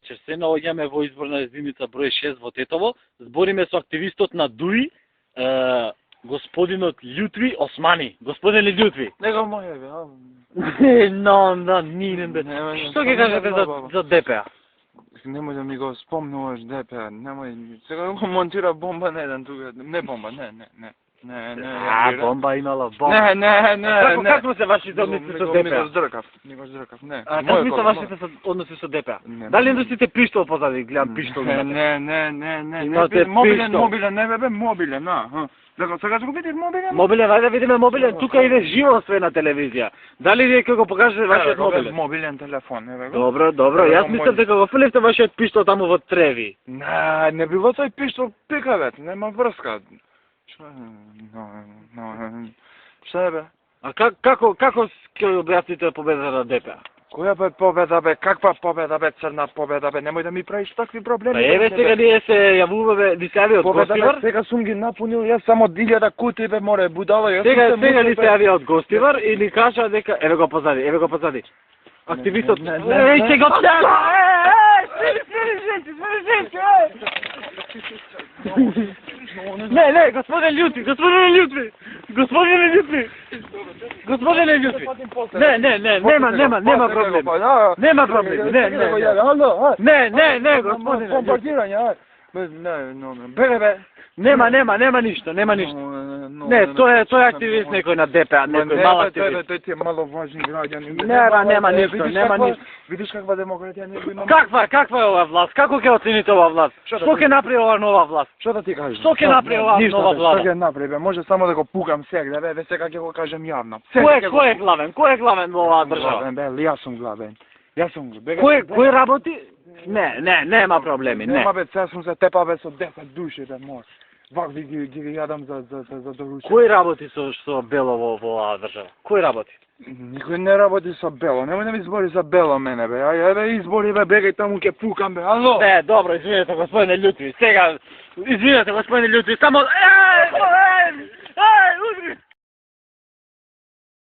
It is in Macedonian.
че се наоѓаме во изборна единица број 6 во Тетово. Збориме со активистот на ДУИ, господинот Љутви Османи. Господине Љутви. Него моје бе. Што ќе кажете за ДПА? Немој да ми го спомнуваш ДПА, немој, сега го монтира бомба на еден тука, не бомба, не. Бомба имала бомба. Не. Како се вашите односи со ДПА? Ми го здркав, не. Како ми се вашите односи со ДПА? Дали носите пиштол позади, гледам пиштол? Не. Мобилен, не бе, мобилен, Сега го видиш мобилен? Мобилен, ајде да видиме мобилен, тука иде живо све на телевизија. Дали вие ќе го покажете вашиот мобилен? Мобилен телефон, не бе. Добро, јас мислам дека го фрлевте вашиот пиштол таму во Треви. Не било тој пиштол пика бе, нема врска. Што бе? А како ќе објасните победата на ДПА? Која бе победа бе? Каква победа бе? Црна победа бе? Немој да ми правиш такви проблеми. Па еве сега ние се јавуваме, ни се јави од Гостивар. Сега сум ги напунил, јас само 1000 кути бе, море будала. Сега ни се јави од Гостивар и ни кажа дека еве го позади. Активистот. Еј, го Не, господине Љутви. Не, нема проблем. Нема проблем. Не, господине. Бомбардирање, бе. Нема ништо. Не, тој е активист некој на ДПА, некој мал активист. Тој ти е маловажни граѓани. Нема ништо. Видиш каква демократија не го имаме? Каква е ова власт? Како ќе оцените ова власт? Што ќе направи ова нова власт? Што да ти кажеш? Што ќе направи ова нова власт? Што ќе направи? Може само да го пукам сега, бе, сега ќе го кажем јавно. Кој е главен? Кој е главен во оваа држава? Јас сум главен. Кој работи? Нема проблеми, не. Нема бе, сега сум се тепа бе со 10 души бе, мор. Вакви ги јадам за доруче. Кој работи со Бело во оваа држава? Кој работи? Никој не работи со Бело, немој да ми избори за Бело мене бе, ајде избори бе, бегај таму ке пукам бе, ало? Добро, извинете господине Љутви, сега, само